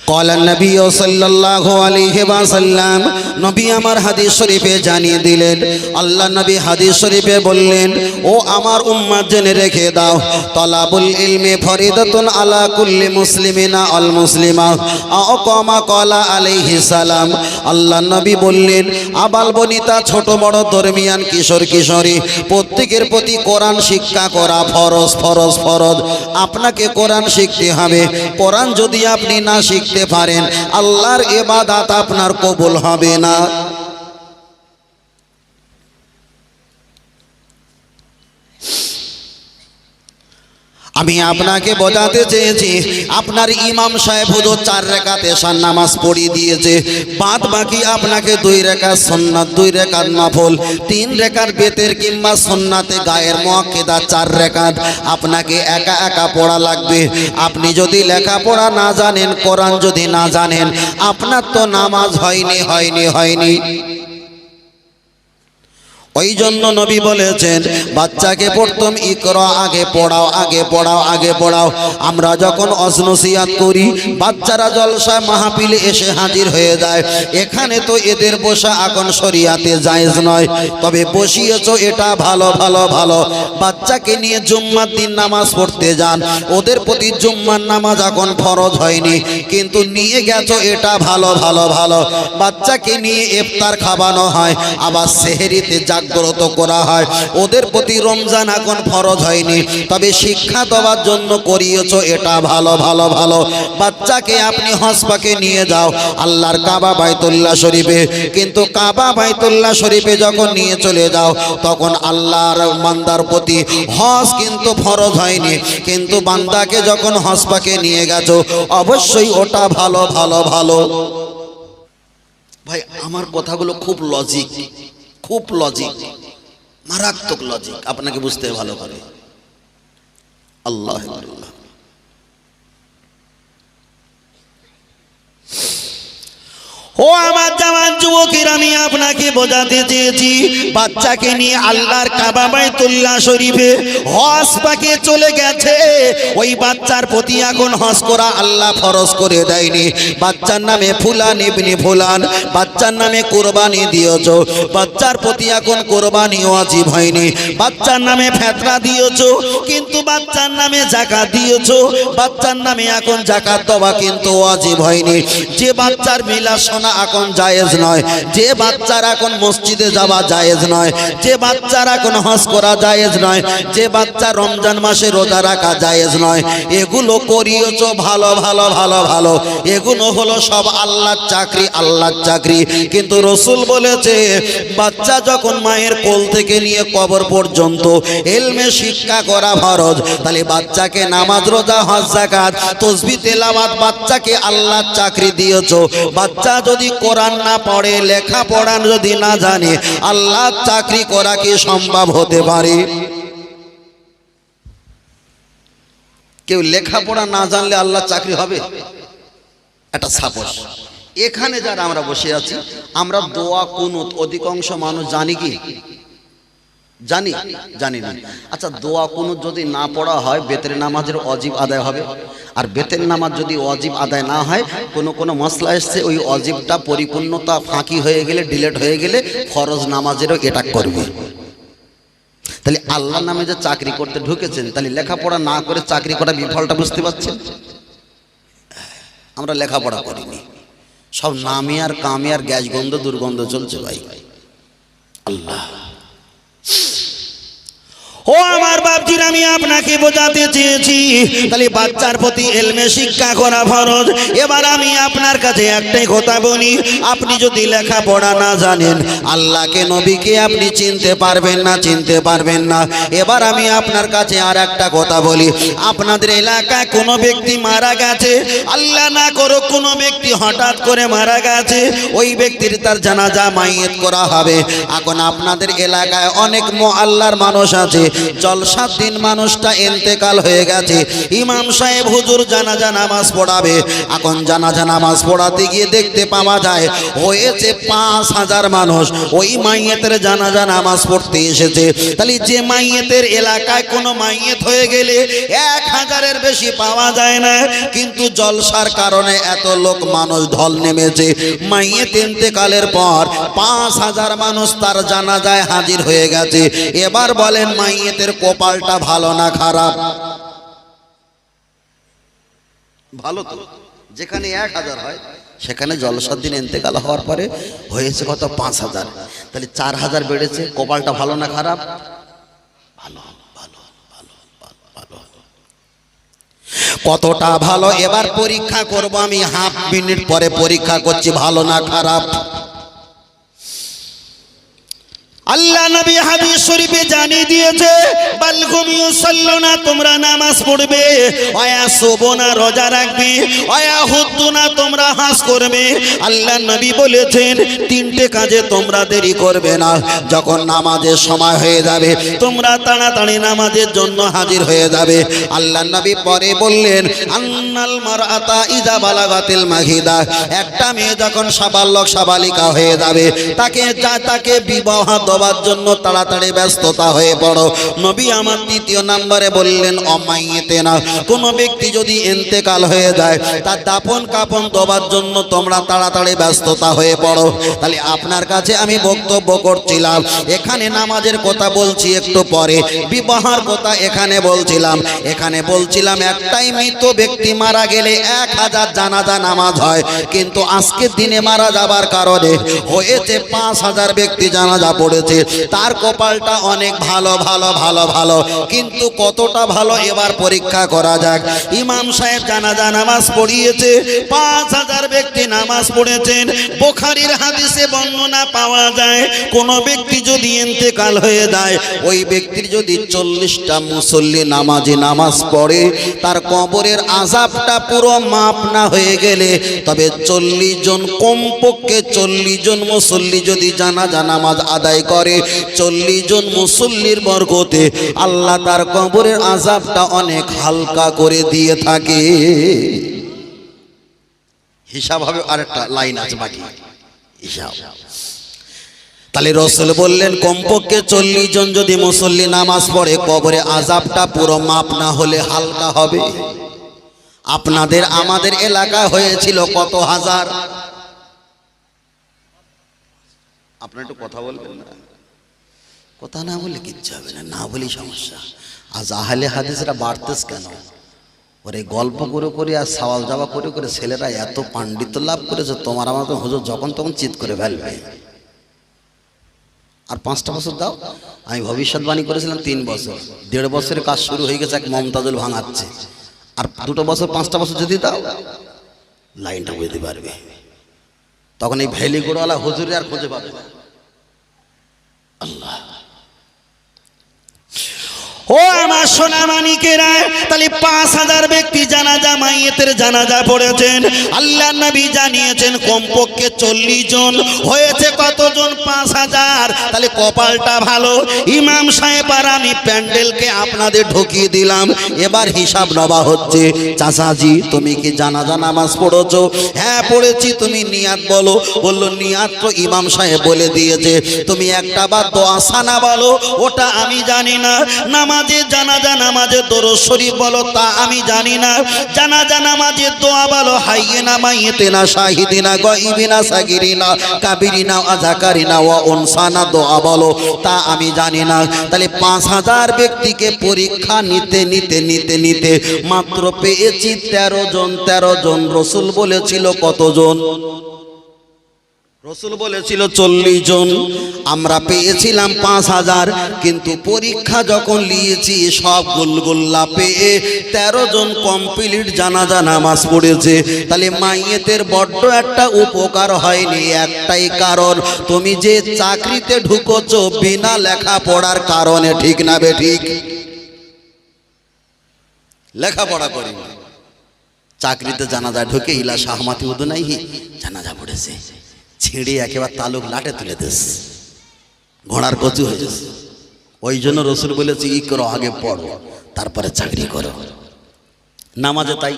قال النبي صلى الله عليه وسلم নবী আমার হাদিস শরীফে জানিয়ে দিলেন, আল্লাহ নবী হাদিস শরীফে বললেন, ও আমার উম্মত জেনে রেখে দাও, তলাবুল ইলমি ফরিদাতুন আলা কুল্লি মুসলিমিনা আল মুসলিমা আও কামা ক্বালা আলাইহিস সালাম। আল্লাহ নবী বললেন, আবাল বনিতা, ছোট বড়, দরমিয়ান, কিশোর কিশোরী, প্রত্যেকের প্রতি কোরআন শিক্ষা করা ফরজ ফরজ ফরজ। আপনাকে কোরআন শিখতে হবে। কোরআন যদি আপনি না শিখতে পারেন, আল্লাহর ইবাদত আপনার কবুল হবে না। আমি আপনাকে বোঝাতে চেয়েছি, আপনার ইমাম সাহেব হুজুর 4 রাকাত এশার নামাজ পড়িয়ে দিয়েছে, বাদ বাকি আপনাকে 2 রাকাত সুন্নাত, 2 রাকাত নফল, 3 রাকাত বেতের কিংবা সুন্নাতে গায়ের মুআক্কিদা 4 রাকাত আপনাকে একা একা পড়া লাগবে। আপনি যদি লেখাপড়া না জানেন, কোরআন যদি না জানেন, আপনার তো নামাজ হয়নি হয়নি হয়নি। ওই জন্য নবী বলেছেন, বাচ্চাকে প্রথম ইকরা, আগে পড়াও, আগে পড়াও, আগে পড়াও। আমরা যখন অজনসিয়াত করি, বাচ্চারা জলসায় মাহফিলে এসে হাজির হয়ে যায়। এখানে তো এদের বসা এখন শরিয়াতে জায়েজ নয়, তবে বসিয়েছো এটা ভালো ভালো ভালো। বাচ্চাকে নিয়ে জুম্মার দিন নামাজ পড়তে যান, ওদের প্রতি জুম্মার নামাজ এখন ফরজ হয়নি, কিন্তু নিয়ে গেছো এটা ভালো ভালো ভালো। বাচ্চাকে নিয়ে ইফতার খাওয়ানো হয়, আবার সেহরিতে জাগ্রত করা হয়, ওদের প্রতি রমজান এখন ফরজ হয়নি, তবে শিক্ষা দেওয়ার জন্য করিয়েছো এটা ভালো ভালো ভালো। বাচ্চাকে আপনি হজ পাকে নিয়ে যাও আল্লাহর কাবা বাইতুল্লাহ শরীফে, কিন্তু কাবা বাইতুল্লাহ শরীফে যখন নিয়ে চলে যাও, তখন আল্লাহর বান্দার প্রতি হজ কিন্তু ফরজ হয়নি, কিন্তু বান্দাকে যখন হজ পাকে নিয়ে গেছো, অবশ্যই ওটা ভালো ভালো ভালো। ভাই, আমার কথাগুলো খুব লজিক, খুব লজিক, মারাত্মক লজিক, আপনাকে বুঝতে ভালো করে। আল্লাহ আল্লাহ। ও আমার জামান যুবকেরা, আমি আপনাকে বোঝাতে চেয়েছি, বাচ্চাকে নিয়ে আল্লাহর কাবা বাইতুল্লাহ শরীফে হজ পাকে চলে গেছে, ওই বাচ্চার প্রতি এখন হজ করা আল্লাহ ফরজ করে দেয়নি। বাচ্চার নামে ফুলান ইবনে ফুলান, বাচ্চার নামে কোরবানি দিয়েছো, বাচ্চার প্রতি এখন কোরবানি ওয়াজিব হয়নি। বাচ্চার নামে ফিতরা দিয়েছো, কিন্তু বাচ্চার নামে যাকাত দিয়েছো, বাচ্চার নামে এখন যাকাত দেওয়া কিন্তু ওয়াজিব হয়নি। যে বাচ্চার মিলাশোনা এখন জায়েজ নয়, যে বাচ্চার এখন মসজিদে যাওয়া জায়েজ নয়, যে বাচ্চার এখন হজ করা জায়েজ নয়, যে বাচ্চা রমজান মাসে রোজা রাখা জায়েজ নয়, এগুলো করিয়েছো ভালো ভালো ভালো ভালো। এগুলো হলো সব আল্লাহর চাকরি, আল্লাহর চাকরি। কিন্তু রসুল বলেছে, বাচ্চা যখন মায়ের কোল থেকে নিয়ে কবর পর্যন্ত ইলমে শিক্ষা করা ফরজ, তাহলে বাচ্চাকে নামাজ, রোজা, হজ, যাকাত, তাসবিহ, তেলাওয়াত, বাচ্চাকে আল্লাহর চাকরি দিয়েছো। বাচ্চা যদি কোরআন না পড়ে, লেখাপড়া যদি না জানে, আল্লাহর চাকরি করা কি সম্ভব হতে পারে? কেউ লেখাপড়া না জানলে আল্লাহর চাকরি হবে? এটা সাপোজ এখানে যারা আমরা বসে আছি, আমরা দোয়া কুনুত অধিকাংশ মানুষ জানি কি? জানি জানি না। আচ্ছা, দোয়া কুনুত যদি না পড়া হয়, বেতের নামাজের ওয়াজিব আদায় হবে? আর বেতের নামাজ যদি ওয়াজিব আদায় না হয়, কোনো মসলা এসছে, ওই ওয়াজিবটা পরিপূর্ণতা ফাঁকি হয়ে গেলে, ডিলেট হয়ে গেলে, ফরজ নামাজেরও এটা করবে। তাহলে আল্লাহর নামে যে চাকরি করতে ঢুকেছেন, তাহলে লেখাপড়া না করে চাকরি করা বিফলটা বুঝতে পারছেন? আমরা লেখাপড়া করিনি, সব নামে আর কামে আর গ্যাস গন্ধ দুর্গন্ধ চলছে ভাই। আল্লাহ। ও আমার বাপজির, আমি আপনাকে বোঝাতে চেয়েছি, তাহলে বাচ্চার প্রতি ইলমে শিক্ষা করা ফরজ। এবার আমি আপনার কাছে একটাই কথা বলি, আপনি যদি লেখাপড়া না জানেন, আল্লাহকে, নবীকে আপনি চিনতে পারবেন না, চিনতে পারবেন না। এবার আমি আপনার কাছে আর একটা কথা বলি, আপনাদের এলাকায় কোনো ব্যক্তি মারা গেছে, আল্লাহ না করুক কোনো ব্যক্তি হঠাৎ করে মারা গেছে, ওই ব্যক্তির তার জানাজা মাইয়িত করা হবে। এখন আপনাদের এলাকায় অনেক মুআল্লার মানুষ আছে, জলসার দিন মানুষটা ইন্তেকাল হয়ে গেছে, ইমাম সাহেব হুজুর জানাজা নামাজ পড়াবে। এখন জানাজা নামাজ পড়াতে গিয়ে দেখতে পাওয়া যায় হয়েছে 5000 মানুষ ওই মাইয়েতের জানাজা নামাজ পড়তে এসেছে। তাহলে যে মাইয়েতের এলাকায় কোনো মাইয়েত হয়ে গেলে 1000-এর বেশি পাওয়া যায় না, কিন্তু জলসার কারণে এত লোক মানুষ ঢল নেমেছে। মাইয়েত ইন্তেকালের পর 5000 মানুষ তার জানাজায় হাজির হয়ে গেছে। এবার বলেন মাইয়েতের কপালটা ভালো না খারাপ? ভালো তো। যেখানে 1000 হয় সেখানে জলসার দিন ইন্তেকাল হওয়ার পরে হয়েছে কত? 5000। তাহলে 4000 বেড়েছে। কপালটা ভালো না খারাপ? ভালো ভালো ভালো ভালো। কতটা ভালো এবার পরীক্ষা করব আমি, হাফ মিনিট পরে পরীক্ষা করছি ভালো না খারাপ। আল্লাহ নবী হাদিস শরীফে জানিয়ে দিয়েছে বালগুম ইউসাল্লুনা, তোমরা নামাজ পড়বে, ওয়া সুবুনা, রোজা রাখবে, ওয়া হুদ্দুনা, তোমরা হাজ করবে। আল্লাহ নবী বলেছেন তিনটে কাজে তোমরা দেরি করবে না। যখন নামাজের সময় হয়ে যাবে তোমরা তাড়াতাড়ি নামাজের জন্য হাজির হয়ে যাবে। আল্লাহ নবী পরে বললেন আন্নাল মারআতা ইযা বালাগাতিল মাহিদা, একটা মেয়ে যখন সাবালক সাবালিকা হয়ে যাবে তাকে বিবাহ দেওয়ার জন্য তাড়াতাড়ি ব্যস্ততা হয়ে পড়ো। নবী আমার দ্বিতীয় নম্বরে বললেন অমাইয়েতে না, কোন ব্যক্তি যদি ইন্তেকাল হয়ে যায় তার দাফন কাফন দেওয়ার জন্য তোমরা তাড়াতাড়ি ব্যস্ততা হয়ে পড়ো। তাহলে আপনার কাছে আমি বক্তব্য করছিলাম, এখানে নামাজের কথা বলছি একটু পরে, বিবাহের কথা এখানে বলছিলাম একটাই মৃত ব্যক্তি মারা গেলে 1000 জানাজা নামাজ হয়, কিন্তু আজকের দিনে মারা যাবার কারণে হয়েছে 5000 ব্যক্তি জানাজা পড়েছে। তার কপালটা অনেক ভালো ভালো ভালো ভালো, কিন্তু কতটা ভালো এবার পরীক্ষা করা যাক। ইমাম সাহেব জানাজা নামাজ পড়িয়েছে, 5000 ব্যক্তি নামাজ পড়েছেন। বুখারীর হাদিসে বর্ণনা পাওয়া যায় কোন ব্যক্তি যদি ইন্তেকাল হয়ে যায়, ওই ব্যক্তির যদি 40টা মুসল্লি নামাজি নামাজ পড়ে, তার কবরের আযাবটা পুরো মাপ না হয়ে গেলে, তবে 40 জন, কমপক্ষে 40 জন মুসল্লি যদি জানাজা নামাজ আদায় করে, 40 জন মুসল্লির বরকতে আল্লাহ তার কবরের আযাবটা অনেক হালকা করে দিয়ে থাকে। হিসাব হবে, আরেকটা লাইন আছে বাকি হিসাব। তাহলে রাসূল বললেন কমপক্ষে 40 জন যদি মুসল্লি নামাজ পড়ে, কবরে আযাবটা পুরো মাপ না হলে হালকা হবে। আপনাদের আমাদের এলাকা হয়েছিল কত হাজার? আপনারা একটু কথা বলবেন না, কথা না বলে কিচ্ছু হবে না, না বলি সমস্যা। আজ আহলে হাদিসরা বাড়তেছ কেন? ওরে গল্প করে করে আর সওয়াল জবাব করে করে ছেলেরা এত পাণ্ডিত্য লাভ করেছে, তোমার আমার তো হুজুর যখন তখন চিৎ করে ফেলবে। আর 5টা বছর দাও। আমি ভবিষ্যৎবাণী করেছিলাম 3 বছর, 1.5 বছরের কাজ শুরু হয়ে গেছে, এক মমতাজুল ভাঙাচ্ছে। আর 2 বছর 5টা বছর যদি দাও লাইনটা বুঝতে পারবে, তখন এই ভ্যালি গোড়ালা হুজুরে আর খুঁজে পাবে না। আল্লাহ, ও আমার সোনা মানিকেরা, তাহলে 5000 ব্যক্তি জানাজা মাইয়েতের জানাজা পড়েছেন। আল্লাহ নবী জানিয়েছেন কমপক্ষে 40 জন, হয়েছে কতজন? 5000। তাহলে কপালটা ভালো। ইমাম সাহেব আর আমি প্যান্ডেলকে আপনাদের ঢুকিয়ে দিলাম, এবার হিসাব নেওয়া হচ্ছে। চাচাজি তুমি কি জানাজা নামাজ পড়েছো? হ্যাঁ পড়েছি। তুমি নিয়াত বলো। বললো নিয়াত তো ইমাম সাহেব বলে দিয়েছে, তুমি একটা বার দোয়া সানা বলো, ওটা আমি জানি না। জানাজা নামাজের দরুদ শরীফ বলো, তা আমি জানি না। জানাজা নামাজের দোয়া বলো হাইয়িনা মাইয়িতিনা শাহিদিনা গায়বিনা সাগিরিনা কাবিরিনা আযাকারিনা ওয়া উনসানা দোয়া বলো, তা আমি জানি না। তাহলে 5000 ব্যক্তিকে পরীক্ষা নিতে নিতে নিতে নিতে মাত্র পেয়েছি 13 জন। 13 জন। রাসূল বলেছিল কতজন? রাসূল বলেছিল 40 জন, আমরা পেয়েছিলাম 5000। কিন্তু পরীক্ষা যখন নিয়েছি সব গুলগুল্লা পেয়ে 13 জন কমপ্লিট জানাজা নামাজ পড়েছে। তাহলে মাইয়েতের বড্ড একটা উপকার হয়নি, একটাই কারণ, তুমি যে চাকরিতে ঢুকোছো বিনা লেখাপড়ার কারণে, ঠিক না বে ঠিক? লেখাপড়া করি চাকরিতে জানাজা ঢুকে ইলা শাহমাতি উদনাইহি জানাজা পড়েছে, ছিঁড়ে একেবারে তালুক লাটে তুলে দিস, ঘোড়ার কচু হয়ে যাচ্ছে। ওই জন্য রসুল বলেছে ইকরা, আগে পড়ো তারপরে চাকরি করো। নামাজে তাই,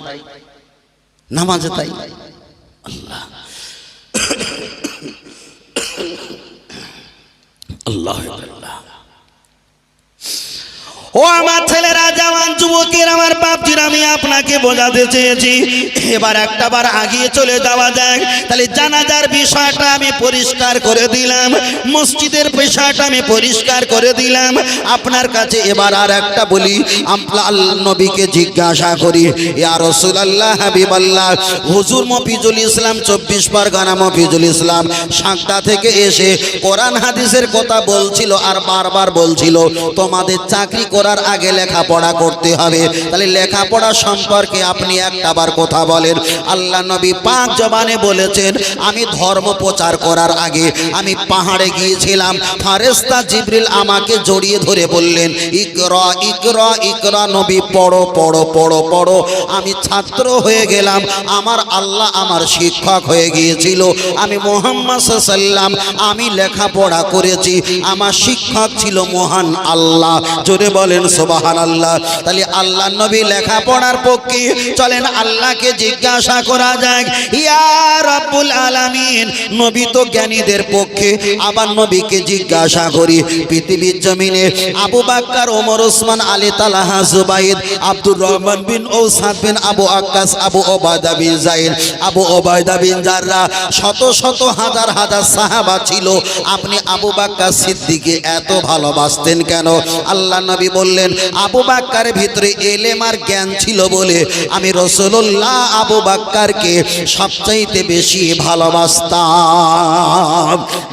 নামাজে তাই। আল্লাহ আল্লাহ আল্লাহ। ও আমার ছেলেরা, জওয়ান যুবকের, আমার বাপজির, আমি আপনাকে বোঝাতে চেয়েছি, এবার একটাবার আগিয়ে চলে যাওয়া যাক। তাহলে জানাজার বিষয়টা আমি পরিষ্কার করে দিলাম, মসজিদের বিষয়টা আমি পরিষ্কার করে দিলাম। আপনার কাছে এবার আর একটা বলি, আল্লাহ নবীকে জিজ্ঞাসা করি, ইয়া রাসূলুল্লাহ, হাবিবাল্লাহ, হুজুর মফিজুল ইসলাম 24 পরগনা মফিজুল ইসলাম সাঁকটা থেকে এসে কোরআন হাদিসের কথা বলছিল, আর বারবার বলছিল তোমাদের চাকরি করার আগে লেখাপড়া করতে হবে। তাহলে লেখাপড়া সম্পর্কে আপনি একটাবার কথা বলেন। আল্লাহ নবী পাক জবানে বলেছেন, আমি ধর্ম প্রচার করার আগে আমি পাহাড়ে গিয়েছিলাম, ফেরেশতা জিবরিল আমাকে জড়িয়ে ধরে বললেন, ইকরা ইকরা ইকরা, নবী পড়ো পড়ো পড়ো পড়ো। আমি ছাত্র হয়ে গেলাম, আমার আল্লাহ আমার শিক্ষক হয়ে গিয়েছিল। আমি মুহাম্মদ সাল্লাল্লাহু আলাইহি ওয়াসাল্লাম, আমি লেখাপড়া করেছি, আমার শিক্ষক ছিল মহান আল্লাহ। জোরে বলেন সুবহানাল্লাহ। তাহলে আল্লাহ নবী লেখাপড়ার পক্ষে, চলেন আল্লাহকে জিজ্ঞাসা করা যাক, ইয়া রাব্বুল আলামিন। নবী তো জ্ঞানীদের পক্ষে, আবার নবীকে জিজ্ঞাসা করি, পৃথিবীর জমিনে আবু বকর, ওমর, ওসমান, আলী, তালহা, জুবাইর, আব্দুর রহমান বিন ওসাদ বিন আবু আক্কাস, আবু ওবায়দা বিন যায়েদ, আবু ওবায়দা বিন জাররাহ, শত শত হাজার হাজার সাহাবা ছিল, আপনি আবু বকর সিদ্দিককে এত ভালোবাসতেন কেন? আল্লাহ নবী বললেন, আবু বকরের ভিতরে ইলম আর জ্ঞান ছিল বলে আমি রাসূলুল্লাহ আবু বকরকে সবচাইতে বেশি ভালোবাসতাম।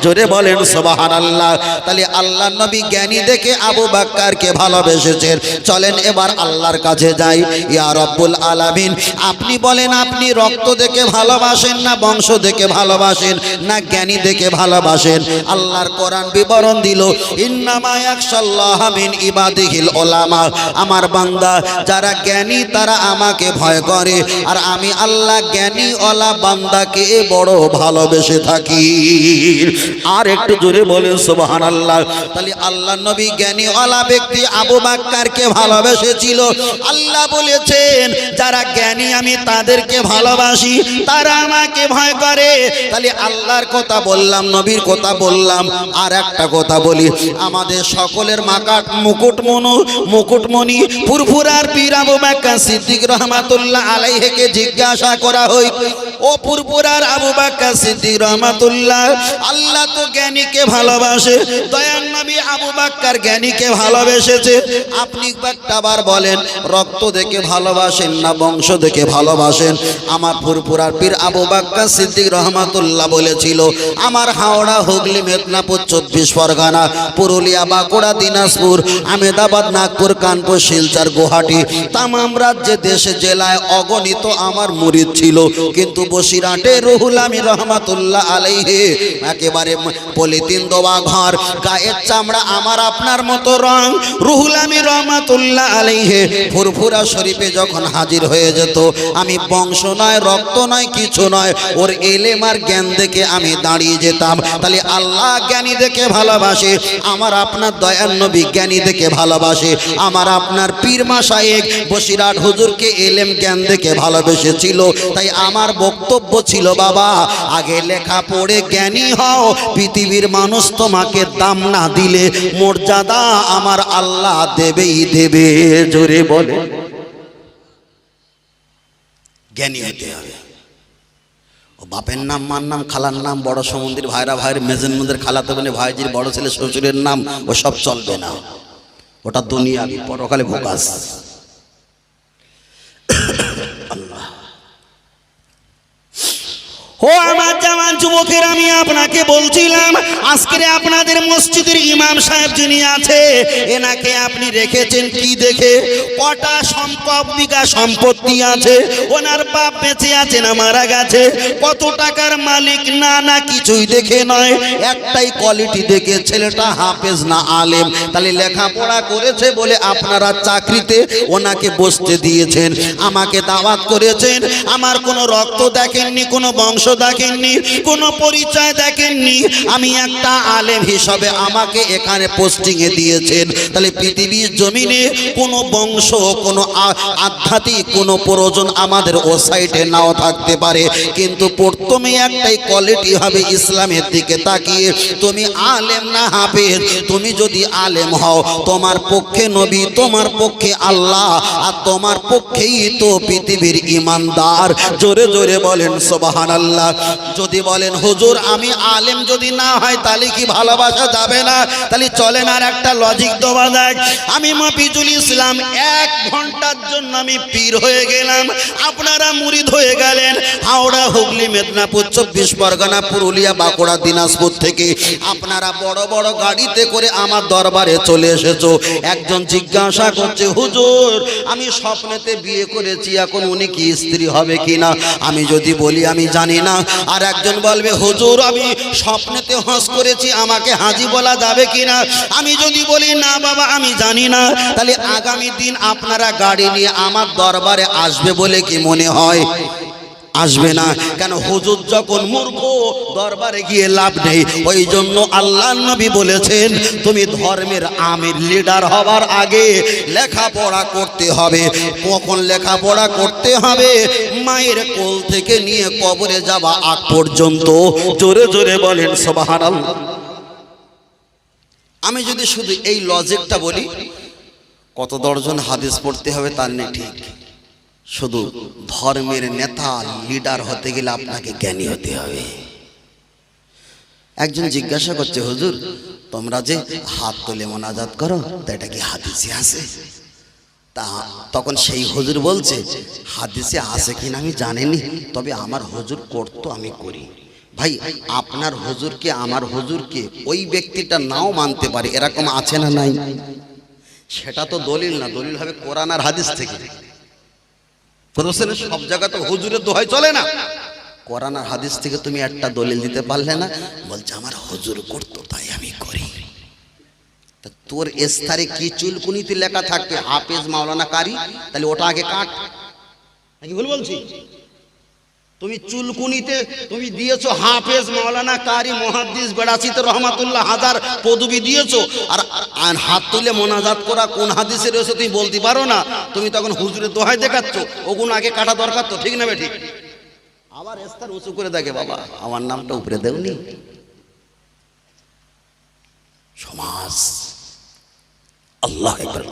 জোরে বলেন সুবহানাল্লাহ। তাহলে আল্লাহ নবী জ্ঞানী দেখে আবু বকরকে ভালোবেসেছেন। চলেন এবার আল্লাহর কাছে যাই। ইয়া রাব্বুল আলামিন, আপনি বলেন, আপনি রক্ত দেখে ভালোবাসেন না বংশ দেখে ভালোবাসেন না জ্ঞানী দেখে ভালোবাসেন? আল্লাহর কোরআন বিবরণ দিল, ইন্নামা ইয়াখশাল্লাহ মিন ইবাদিহিল উলামা। আমার বান্দা যারা জ্ঞানী তারা আমাকে ভয় করে, আর আমি আল্লাহ জ্ঞানী ওয়ালা বান্দাকে বড় ভালোবেসে থাকি। আর একটু জোরে বলেন সুবহানাল্লাহ। তাহলে আল্লাহ নবী জ্ঞানী ওয়ালা ব্যক্তি আবু বকরকে ভালোবেসেছিল। আল্লাহ বলেছেন, যারা জ্ঞানী আমি তাদেরকে ভালোবাসি, তারা আমাকে ভয় করে। তাহলে আল্লাহর কথা বললাম, নবীর কথা বললাম, আর একটা কথা বলি, আমাদের সকলের মুকুটমণি ফুরফুরার পীর আবু বকর সিদ্দিক রহমাতুল্লাহ আলাইহিকে জিজ্ঞাসা করা হয়, ও ফুরফুরার আবু বকর সিদ্দিক রহমাতুল্লাহ, আল্লাহ তো জ্ঞানীকে ভালোবাসে, দয়ার নবী আবু বকর জ্ঞানীকে ভালোবেসেছে, আপনি একবার বলেন রক্ত দেখে ভালোবাসেন না বংশ দেখে ভালোবাসেন? আমার ফুরফুরার পীর আবু বকর সিদ্দিক রহমাতুল্লাহ বলেছিল, আমার হাওড়া, হুগলি, মেদিনীপুর, 24 পরগনা, পুরুলিয়া, বাঁকুড়া, দিনাজপুর, আহমেদাবাদ, নাগপুর, কানপুর, শিলচর, গুয়াহাটি, তামাম রাজ্যে, দেশে, জেলায় অগণিত আমার মুরিদ ছিল। কিন্তু বসিরহাটে রুহুল আমিন রহমাতুল্লাহ আলাইহি, একেবারে পলিথিন দেওয়া ঘর, গায়ের চামড়া আমার আপনার মতো রং, রুহুল আমিন রহমাতুল্লাহ আলাইহি ফুরফুরা শরীফে যখন হাজির হয়ে যেত, আমি বংশ নয়, রক্ত নয়, কিছু নয়, ওর ইলম আর জ্ঞান দেখে আমি দাঁড়িয়ে যেতাম। তাহলে আল্লাহ জ্ঞানী দেখে ভালোবাসে, আমার আপনার দয়ার নবী জ্ঞানী দেখে ভালোবাসে, আমার আপনার পীর মাশায়েখ বসিরহাট হুজুরকে ইলম জ্ঞান দেখে ভালোবেসেছিল। তাই আমার বক্তব্য ছিল, বাবা আগে লেখা পড়ে জ্ঞানী হও, পৃথিবীর মানুষ তোমাকে দাম না দিলে মর্যাদা আমার আল্লাহ দেবেই দেবে। জোরে বলে, জ্ঞানী হতে হবে। ও বাপের নাম, মার নাম, খালার নাম, বড় সমন্দির ভাইরা ভাইয়ের, মেজের মধ্যে খালাতে বলে ভাইজির বড় ছেলে শ্বশুরের নাম, ও সব চলবে না, ওটা দুনিয়াবি, পরকালে ভোকাস। ও আমার জওয়ান যুবকের, আমি আপনাকে বলছিলাম, আজকে আপনাদের মসজিদের ইমাম সাহেব যিনি আছে, এনাকে আপনি রেখেছেন কি দেখে? কটা বিঘা সম্পত্তি আছে, ওনার বাপ বেঁচে আছে না মারা গেছে, কত টাকার মালিক, না না কিছুই দেখে নয়, একটাই কোয়ালিটি দেখে, ছেলেটা হাফেজ না আলেম। তাহলে লেখাপড়া করেছে বলে আপনারা চাকরিতে ওনাকে বসতে দিয়েছেন, আমাকে দাওয়াত করেছেন, আমার কোনো রক্ত দেখেননি, কোনো বংশ দেখেননি, কোনো পরিচয় দেখেননি। আমি একটা আলেম হিসাবে আমাকে এখানে পোস্টিংয়ে দিয়েছেন। তাহলে পৃথিবীর জমিনে কোনো বংশ, কোনো আধ্যাত্মিক কোনো প্রয়োজন আমাদের ও সাইডে নাও থাকতে পারে, কিন্তু প্রথমে একটাই কোয়ালিটি হবে ইসলামের দিকে তাকিয়ে। তুমি আলেম না হাফেজ, তুমি যদি আলেম হও তোমার পক্ষে নবী, তোমার পক্ষে আল্লাহ, আর তোমার পক্ষেই তো পৃথিবীর ইমানদার। জোরে জোরে বলেন সুবহানাল্লাহ। যদি বলেন হুজুর আমি আলেম যদি না হয় তাহলে কি ভালোবাসা যাবে না? তাহলে চলেন আর একটা লজিক দেওয়া যাক। আমি মফিজুল ইসলাম 1 ঘন্টার জন্য আমি পীর হয়ে গেলাম, আপনারা মুরিদ হয়ে গেলেন। হাওড়া, হুগলি, মেদিনীপুর, 24 পরগনা, পুরুলিয়া, বাঁকুড়া, দিনাজপুর থেকে আপনারা বড় বড় গাড়িতে করে আমার দরবারে চলে এসেছো। একজন জিজ্ঞাসা করছে হুজুর আমি স্বপ্নেতে বিয়ে করেছি, এখন উনি কি স্ত্রী হবে কিনা? আমি যদি বলি আমি জানি না, আর একজন বলবে হুজুর আমি স্বপ্নেতে হজ করেছি, আমাকে হাজি বলা যাবে কিনা? আমি যদি বলি না বাবা আমি জানি না, তাহলে আগামী দিন আপনারা গাড়ি নিয়ে আমার দরবারে আসবে বলে কি মনে হয়? আসবে না। কেন? হুজুর যখন মূর্খ, দরবারে গিয়ে লাভ নেই। ওই জন্য আল্লাহর নবী বলেছেন তুমি ধর্মের আমির লিডার হবার আগে লেখাপড়া করতে হবে। কখন লেখাপড়া করতে হবে? মায়ের কোল থেকে নিয়ে কবরে যাওয়া আগ পর্যন্ত। জোরে জোরে বলেন সুবহানাল্লাহ। আমি যদি শুধু এই লজিকটা বলি, কত দর্জন হাদিস পড়তে হবে তার নেই ঠিক। শুধু ধর্মের নেতা লিডার হতে গেলে আপনাকে জ্ঞানী হতে হবে। একজন জিজ্ঞাসা করছে হুজুর তোমরা যে হাত তুলে মোনাজাত করো তা এটা কি হাদিসে আছে? তা তখন সেই হুজুর বলছে হাদিসে আছে কিনা আমি জানিনি, তবে আমার হুজুর করতো আমি করি। ভাই আপনার হুজুরকে আমার হুজুরকে ওই ব্যক্তিটা নাও মানতে পারে, এরকম আছে না নাই? সেটা তো দলিল না, দলিল হবে কোরআন আর হাদিস থেকে। সব জায়গা তো হুজুরের দোহাই চলে না। কোরআন আর হাদিস থেকে তুমি একটা দলিল দিতে পারলে না, বলছে আমার হুজুর করতো তাই আমি করি। তা তোর এস্তারে কি চুলকুনিতে লেখা থাকবে হাফেজ মাওলানা কারি, তাহলে ওটা আগে কাট। নাকি ভুল বলছি? তুমি চুলকুনিতে তুমি দিয়েছো হাফেজ মাওলানা কারি মুহাদ্দিস বেড়াচিত রহমাতুল্লাহ হাজার পদবি দিয়েছো, আর হাত তুলে মোনাজাত করা কোন হাদিসে রয়েছে তুমি বলতে পারো না। তুমি তখন হুজুরের দোহাই দেখাচ্ছ, ওগুলো আগে কাটা দরকার তো, ঠিক না ঠিক? আবার এস্তার উঁচু করে দেখে বাবা আমার নামটা উপরে দেওনি। সমাজ আল্লাহ আকবার।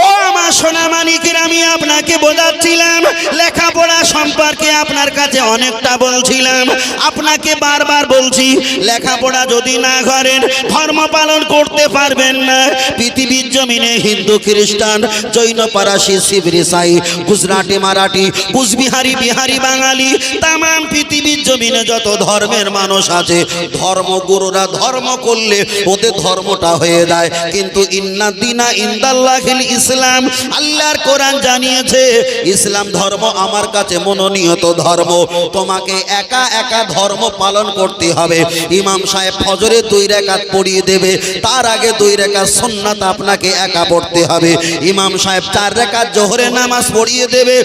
ও আমার সোনা মানিকের, আমি আপনাকে বোঝাচ্ছিলাম লেখাপড়া সম্পর্কে আপনার কাছে অনেকটা বলছিলাম। আপনাকে বারবার বলছি লেখাপড়া যদি না করেন ধর্ম পালন করতে পারবেন না। পৃথিবীর জমিনে হিন্দু, খ্রিস্টান, জৈন, পারাসি, শিখ, ইসাই, গুজরাটি, মারাঠি, কুচবিহারি, বিহারি, বাঙালি, তাম পৃথিবীর জমিনে যত ধর্মের মানুষ আছে, ধর্মগুরুরা ধর্ম করলে ওদের ধর্মটা হয়ে যায়। কিন্তু ইন্না দিনা ইনদাল্লাহিল ইসলাম, আল্লাহর কোরআন জানিয়েছে ইসলাম ধর্ম আমার কাছে মনোনীত ধর্ম। তোমাকে একা একা ধর্ম পালন করতে হবে। ইমাম সাহেব ফজরে 2 রাকাত পড়িয়ে দেবে, তার আগে 2 রাকাত সুন্নাত আপনাকে একা পড়তে হবে। ইমাম সাহেব 4 রাকাত জোহরের নামাজ পড়িয়ে দেবে,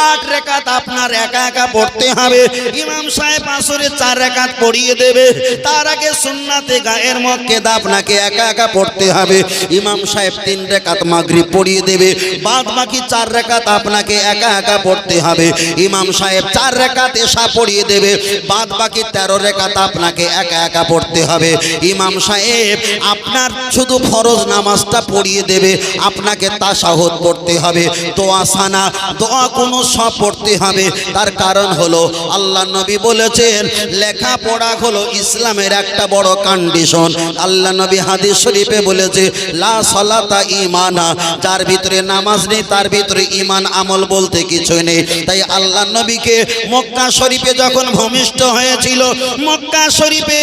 8 রাকাত আপনার একা একা পড়তে হবে। ইমাম সাহেব আসরে 4 রাকাত পড়িয়ে দেবে, তার আগে সুন্নাতে গায়ের মক্কেদা আপনাকে একা একা পড়তে হবে। ইমাম সাহেব 3 রাকাত মাগরিব পড়িয়ে দেবে, বাদ বাকি 4 রাকাত আপনাকে একা একা পড়তে হবে। ইমাম সাহেব 4 রাকাত এশা পড়িয়ে দেবে, বাদ বাকি 13 রাকাত আপনাকে একা একা পড়তে হবে। ইমাম সাহেব আপনার শুধু ফরজ নামাজটা পড়িয়ে দেবে, আপনাকে তাশাহুদ পড়তে হবে, দোয়া সানা দোয়া কোনো সব পড়তে হবে। তার কারণ হলো আল্লাহ নবী বলেছেন লেখাপড়া হলো ইসলামের একটা বড় কন্ডিশন। আল্লাহ নবী হাদিস শরীফে বলেছে লা সালাতা ঈমানা, যার ভিতরে নামাজ নেই তার ভিতরে ঈমান আমল বলতে কিছু নেই। তাই আল্লাহ নবীকে মক্কা শরীফে যখন ভূমিষ্ঠ হয়েছিল, মক্কা শরীফে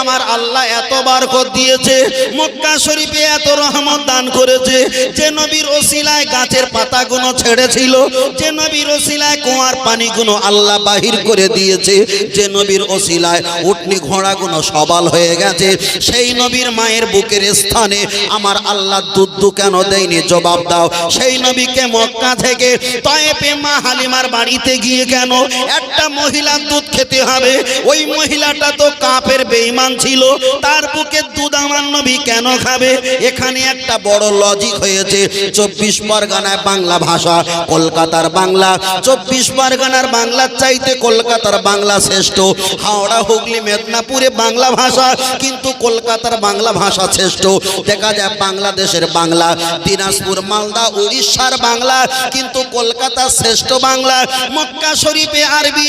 আমার আল্লাহ এত বরকত দিয়েছে, মক্কা শরীফে এত রহমত দান করেছে, যে নবীর ওসিলায় গাছের পাতাগুলো ছেড়েছিল, যে নবীর ওসিলায় কুয়ার পানিগুলো আল্লাহ বাহির করে দিয়েছে, যে নবীর ওসিলায় উটনি ঘোড়াগুলো সবাল হয়ে গেছে, সেই নবীর মায়ের বুকের স্থানে আমার আল্লাহ দুধ কেন দেয়নি? জবাব জবাব দাও, সেই নবীকে মক্কা থেকে তায়েফে মা হালিমার বাড়িতে গিয়ে কেন একটা মহিলার দুধ খেতে হবে? ওই মহিলাটা তো কাফের বেঈমান ছিল, তার বুকের দুধ আমার নবী কেন খাবে? এখানে একটা বড় লজিক হয়েছে। 24 পরগনায় বাংলা ভাষা, কলকাতার বাংলা 24 পরগনার বাংলার চাইতে কলকাতার বাংলা শ্রেষ্ঠ। হাওড়া হুগলি মেদিনীপুরে বাংলা ভাষা, কিন্তু কলকাতার বাংলা ভাষা শ্রেষ্ঠ। দেখা যায় বাংলাদেশের বাংলা, দিনাজপুর মালদা উড়িষ্যার বাংলা, কিন্তু কলকাতার শ্রেষ্ঠ বাংলা। মক্কা শরীফে আরবি,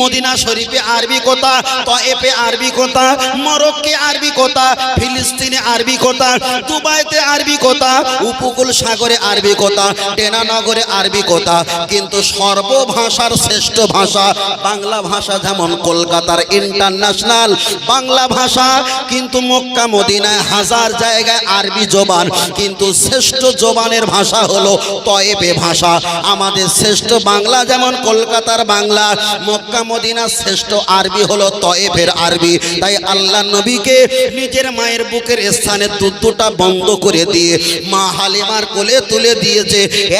মদিনা শরীফে আরবি কথা, তায়েফে আরবি কথা, মরক্কোতে আরবি কথা, ফিলিস্তিনে আরবি কথা, দুবাইতে আরবি কথা, উপকূল সাগরে আরবি কথা, টেনানগরে আরবি কথা, কিন্তু সর্বভাষার শ্রেষ্ঠ ভাষা বাংলা ভাষা। যেমন কলকাতার ইন্টারন্যাশনাল বাংলা ভাষা, কিন্তু মক্কা মদিনায় হাজার জায়গায় আরবি জবান, কিন্তু শ্রেষ্ঠ জবানের ভাষা হলো তায়েফে ভাষা। আমাদের শ্রেষ্ঠ বাংলা যেমন কলকাতার বাংলা, মক্কা মদিনার শ্রেষ্ঠ আরবি হলো তায়েফের আরবি। তাই আল্লাহ নবীকে নিজের মায়ের বুকের স্থানে দুধটা বন্ধ করে দিয়ে মা হালিমার কোলে তুলে দিয়েছে।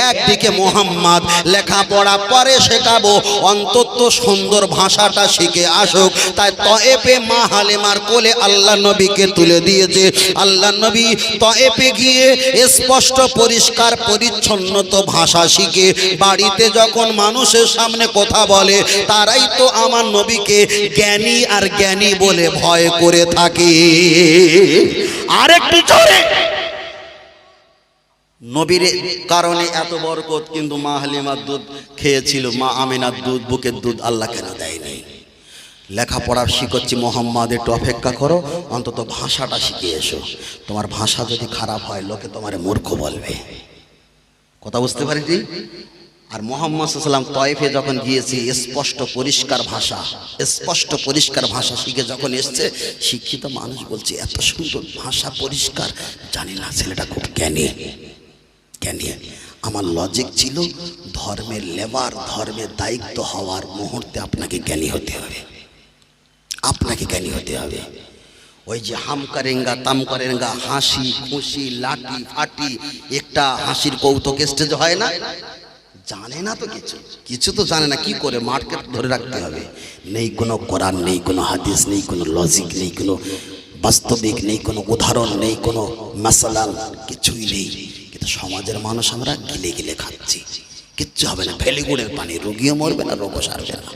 একদিকে মোহাম্মদ লেখাপড়া পরে শেখাবো, অন্তত সুন্দর ভাষাটা শিখে আসুক। তাই তায়েফে মা হালিমার কোলে আল্লাহ নবীকে তুলে দিয়েছে। আল্লাহ নবী তায়েফে গিয়ে স্পষ্ট পরিষ্কার পরিচ্ছন্ন ভাষা শিখে বাড়িতে যখন মানুষের সামনে কথা বলে, তারাই তো আমার নবীকে জ্ঞানী আর জ্ঞানী বলে ভয় করে থাকে। আরেকটু জোরে। নবীর কারণে এত বরকত, কিন্তু মা হালিমার দুধ খেয়েছিল, মা আমিনার দুধ, বুকের দুধ আল্লাহ কেন দেয় নাই? লেখাপড়া শিখছি মোহাম্মদ, একটু অপেক্ষা করো, অন্তত ভাষাটা শিখে এসো। তোমার ভাষা যদি খারাপ হয় লোকে তোমার মূর্খ বলবে। কথা বুঝতে পারিনি? আর মোহাম্মদ সাল্লাল্লাহু আলাইহি ওয়াসাল্লাম তায়েফে যখন গিয়েছে, স্পষ্ট পরিষ্কার ভাষা শিখে যখন এসছে, শিক্ষিত মানুষ বলছে এত সুন্দর ভাষা, পরিষ্কার, জানি না ছেলেটা খুব জ্ঞানী। আমার লজিক ছিল ধর্মের লেবার, ধর্মের দায়িত্ব হওয়ার মুহূর্তে আপনাকে জ্ঞানী হতে হবে। ওই যে হাম করেঙ্গা তাম করেঙ্গা, হাসি খুশি লাঠি ফাটি, একটা হাসির কৌতুক স্টেজ হয় না? জানে না তো, কিছু তো জানে না, কি করে মার্কেট ধরে রাখতে হবে। নেই কোনো কোরআন, নেই কোনো হাদিস, নেই কোনো লজিক, নেই কোনো বাস্তবিক, নেই কোনো উদাহরণ, নেই কোনো মাসালাল, কিছুই নেই। কিন্তু সমাজের মানুষ আমরা গিলে খাচ্ছি, কিচ্ছু হবে না, ফেলে গুড়ের পানি, রোগীও মরবে না, রোগও সারবে না।